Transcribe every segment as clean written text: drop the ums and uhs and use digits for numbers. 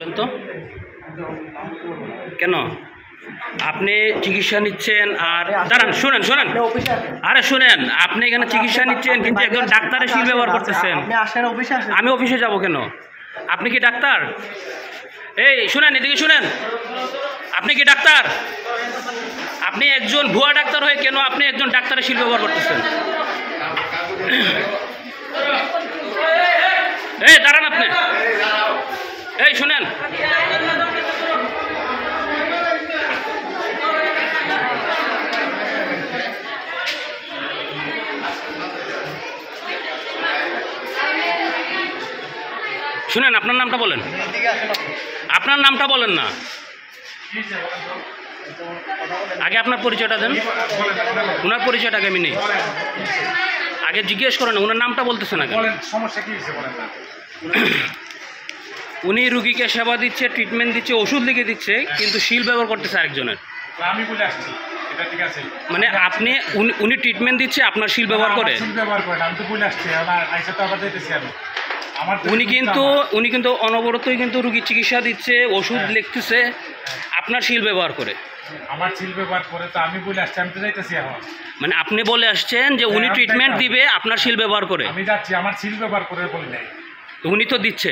তো কেন আপনি চিকিৎসা নিচ্ছেন আর দাঁড়ান শুনেন শুনেন আরে শুনেন আপনি এখানে চিকিৎসা নিচ্ছেন কিন্তু একজন ডাক্তারের শিল ব্যবহার করতেছেন। আমি অফিসে যাব কেন? আপনি কি ডাক্তার? এই শুনেন, এদিকে শুনেন, আপনি কি ডাক্তার? আপনি একজন ভুয়া ডাক্তার হয়ে কেন আপনি একজন ডাক্তারের শিল ব্যবহার করতেছেন? এই দাঁড়ান আপনি, এই শুনেন, শুনেন, আপনার নামটা বলেন, আপনার নামটা বলেন না, আগে আপনার পরিচয়টা দেন। ওনার পরিচয়টা আগে আমি নেই, আগে জিজ্ঞেস করেন ওনার নামটা বলতেছে না কেন? উনি রুগীকে সেবা দিচ্ছে, ট্রিটমেন্ট দিচ্ছে, ওষুধ লিখে দিচ্ছে, কিন্তু শিল ব্যবহার করতেছে আরেকজনের। মানে আপনি উনি ট্রিটমেন্ট দিচ্ছে, আপনার শিল ব্যবহার করে। উনি কিন্তু অনবরতই কিন্তু রুগীর চিকিৎসা দিচ্ছে, ওষুধ লিখতেছে, আপনার শিল ব্যবহার করে। আমার শিল ব্যবহার করে তো আমি বলে আসছি, আমি তো যাইতেছি এখন। মানে আপনি বলে আসছেন যে উনি ট্রিটমেন্ট দিবে, আপনার শিল ব্যবহার করে। আমি যাচ্ছি, আমার শিল ব্যবহার করে বলে নাই। উনি তো দিচ্ছে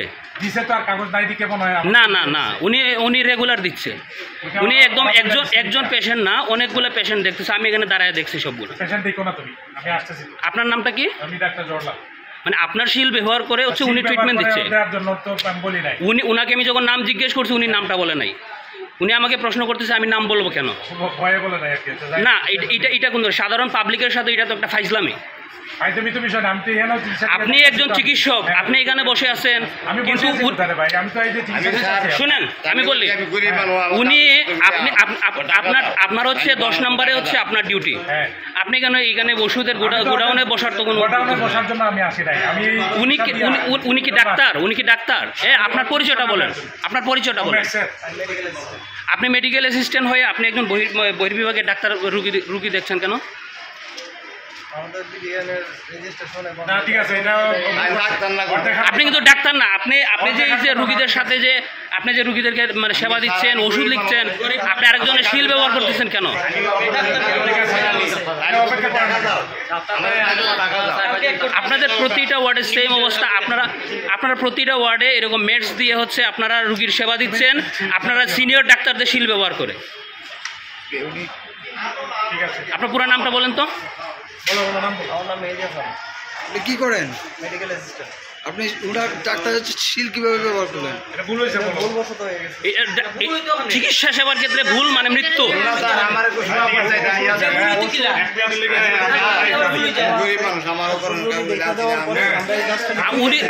তো আর কাগজ নাই দিকে মনে হয়। না না না, উনি রেগুলার দিচ্ছে। উনি একদম একজন পেশেন্ট না, অনেকগুলো পেশেন্ট দেখতেছে। আমি এখানে দাঁড়ায় দেখছি সবগুলো পেশেন্ট। দেখো না তুমি, আমি আসতেছি। আপনার নামটা কি? আমি ডাক্তার জওহরলাল। মানে আপনার শিল ব্যবহার করে হচ্ছে উনি ট্রিটমেন্ট দিচ্ছে। উনাকে আমি যখন নাম জিজ্ঞেস করছি উনি নামটা বলে নাই। উনি আমাকে প্রশ্ন করতেছে আমি নাম বলবো কেন? না, এটা কোন সাধারণ পাবলিকের সাথে এটা তো একটা ফাইজলামি। আপনি একজন চিকিৎসক, আপনি এখানে বসে আছেন, কিন্তু শুনেন আমি বলি, উনি আপনার হচ্ছে 10 নম্বরে হচ্ছে আপনার ডিউটি। আপনি কেন এইখানে ওষুধের গোডাউনে বসার তো কোনো উনি কি ডাক্তার? উনি কি ডাক্তার? আপনার পরিচয়টা বলেন, আপনার পরিচয়টা বলেন। আপনি মেডিকেল অ্যাসিস্ট্যান্ট হয়ে আপনি একজন বহির্বিভাগের ডাক্তার রুগী দেখছেন কেন? আপনি কিন্তু ডাক্তার না। আপনি যে রুগীদের সাথে যে আপনি যে রুগীদেরকে মানে সেবা দিচ্ছেন, ওষুধ লিখছেন, আপনি আরেকজনের শিল ব্যবহার করতেছেন কেন? আপনাদের প্রতিটা ওয়ার্ডে সেম অবস্থা। আপনারা প্রতিটা ওয়ার্ডে এরকম মেডস দিয়ে হচ্ছে আপনারা রুগীর সেবা দিচ্ছেন, আপনারা সিনিয়র ডাক্তারদের শিল ব্যবহার করে। আপনার পুরো নামটা বলেন তো। আপনি কি করেন? Medical assistant. আপনি ওনার ডাক্তার শিল কিভাবে ব্যবহার করলেন? চিকিৎসা সেবার ক্ষেত্রে ভুল মানে মৃত্যু।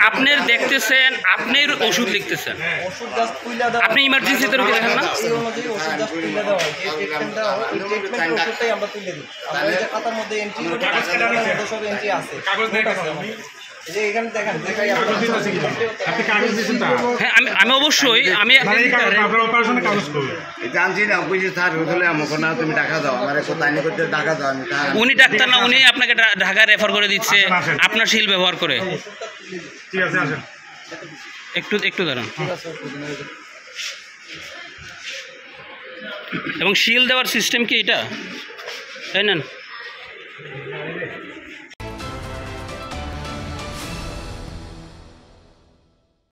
আপনার দেখতেছেন, আপনার ওষুধ লিখতেছেন, আপনি ইমার্জেন্সিতে রুগী দেখেন না? আমি অবশ্যই উনি ডাক্তার না, উনি আপনাকে ঢাকা রেফার করে দিচ্ছে আপনার শিল ব্যবহার করে। একটু দাঁড়ান। এবং শিল দেওয়ার সিস্টেম কি এটা? তাই না?